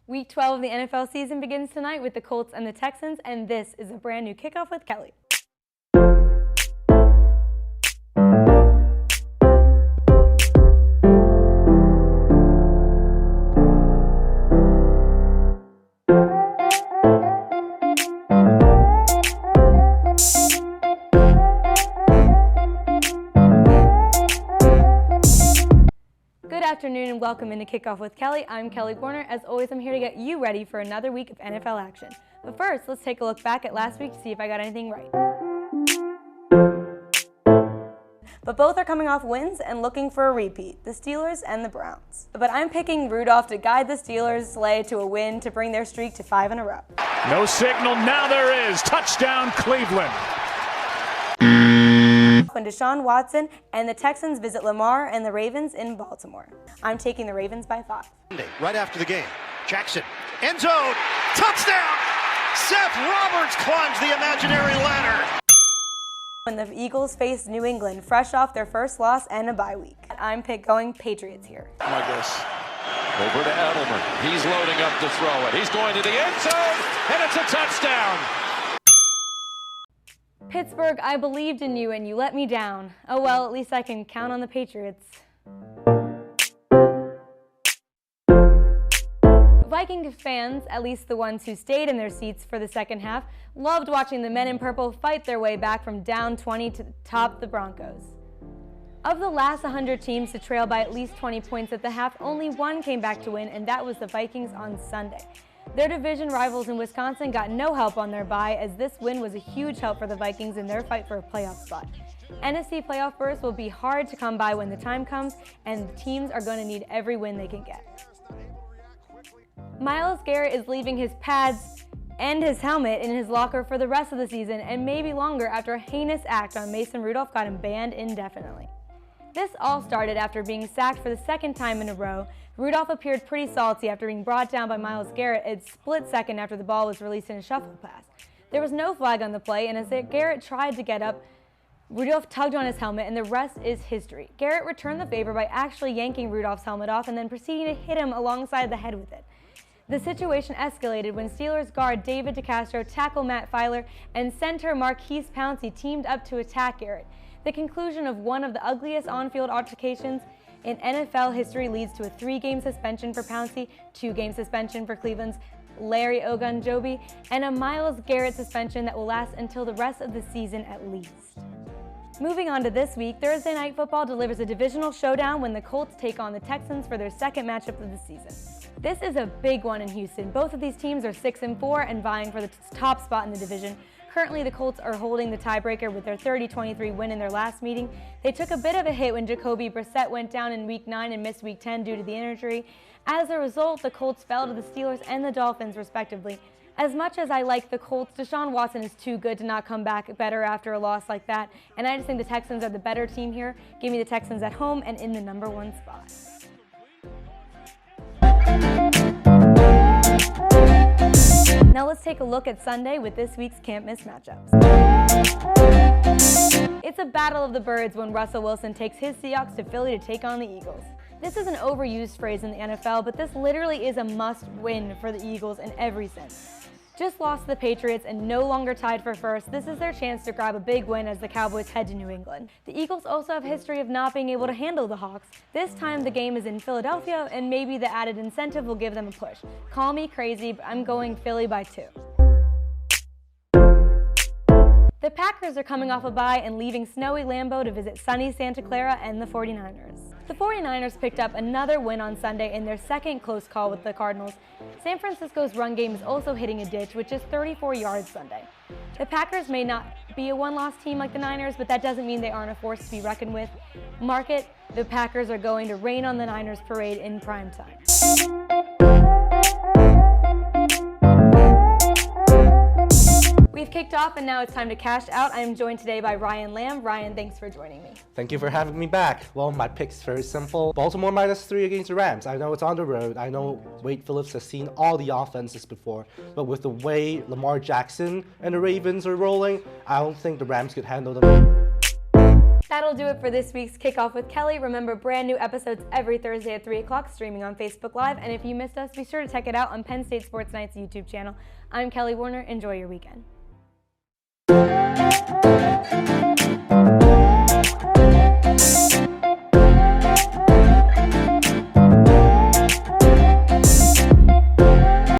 Week 12 of the NFL season begins tonight with the Colts and the Texans, and this is a brand new Kickoff with Kelly. Good afternoon and welcome into Kickoff with Kelly. I'm Kelly Warner. As always, I'm here to get you ready for another week of NFL action. But first, let's take a look back at last week to see if I got anything right. But both are coming off wins and looking for a repeat, the Steelers and the Browns. But I'm picking Rudolph to guide the Steelers' sleigh to a win to bring their streak to 5 in a row. No signal, now there is. Touchdown, Cleveland. When Deshaun Watson and the Texans visit Lamar and the Ravens in Baltimore. I'm taking the Ravens by 5. Right after the game, Jackson, end zone, touchdown! Seth Roberts climbs the imaginary ladder. When the Eagles face New England, fresh off their first loss and a bye week. I'm going Patriots here. Oh my gosh. Over to Edelman. He's loading up to throw it. He's going to the end zone, and it's a touchdown. Pittsburgh, I believed in you and you let me down. Oh well, at least I can count on the Patriots. Viking fans, at least the ones who stayed in their seats for the second half, loved watching the men in purple fight their way back from down 20 to top the Broncos. Of the last 100 teams to trail by at least 20 points at the half, only one came back to win, and that was the Vikings on Sunday. Their division rivals in Wisconsin got no help on their bye, as this win was a huge help for the Vikings in their fight for a playoff spot. NFC playoff berths will be hard to come by when the time comes, and teams are going to need every win they can get. Myles Garrett is leaving his pads and his helmet in his locker for the rest of the season and maybe longer after a heinous act on Mason Rudolph got him banned indefinitely. This all started after being sacked for the second time in a row. Rudolph appeared pretty salty after being brought down by Myles Garrett a split second after the ball was released in a shuffle pass. There was no flag on the play, and as Garrett tried to get up, Rudolph tugged on his helmet, and the rest is history. Garrett returned the favor by actually yanking Rudolph's helmet off and then proceeding to hit him alongside the head with it. The situation escalated when Steelers guard David DeCastro, tackle Matt Filer, and center Marquise Pouncey teamed up to attack Garrett. The conclusion of one of the ugliest on-field altercations in NFL history leads to a 3-game suspension for Pouncey, 2-game suspension for Cleveland's Larry Ogunjobi, and a Myles Garrett suspension that will last until the rest of the season at least. Moving on to this week, Thursday Night Football delivers a divisional showdown when the Colts take on the Texans for their second matchup of the season. This is a big one in Houston. Both of these teams are 6-4 and vying for the top spot in the division. Currently, the Colts are holding the tiebreaker with their 30-23 win in their last meeting. They took a bit of a hit when Jacoby Brissett went down in Week 9 and missed Week 10 due to the injury. As a result, the Colts fell to the Steelers and the Dolphins, respectively. As much as I like the Colts, Deshaun Watson is too good to not come back better after a loss like that, and I just think the Texans are the better team here. Give me the Texans at home and in the #1 spot. Now let's take a look at Sunday with this week's can't miss matchups. It's a battle of the birds when Russell Wilson takes his Seahawks to Philly to take on the Eagles. This is an overused phrase in the NFL, but this literally is a must-win for the Eagles in every sense. Just lost to the Patriots and no longer tied for first, this is their chance to grab a big win as the Cowboys head to New England. The Eagles also have a history of not being able to handle the Hawks. This time the game is in Philadelphia, and maybe the added incentive will give them a push. Call me crazy, but I'm going Philly by 2. The Packers are coming off a bye and leaving snowy Lambeau to visit sunny Santa Clara and the 49ers. The 49ers picked up another win on Sunday in their second close call with the Cardinals. San Francisco's run game is also hitting a ditch, which is 34 yards Sunday. The Packers may not be a one-loss team like the Niners, but that doesn't mean they aren't a force to be reckoned with. Mark it, the Packers are going to rain on the Niners parade in prime time. We've kicked off and now it's time to cash out. I am joined today by Ryan Lamb. Ryan, thanks for joining me. Thank you for having me back. Well, my pick's very simple. Baltimore -3 against the Rams. I know it's on the road. I know Wade Phillips has seen all the offenses before, but with the way Lamar Jackson and the Ravens are rolling, I don't think the Rams could handle them. That'll do it for this week's Kickoff with Kelly. Remember, brand new episodes every Thursday at 3 o'clock, streaming on Facebook Live. And if you missed us, be sure to check it out on Penn State Sports Night's YouTube channel. I'm Kelly Warner. Enjoy your weekend.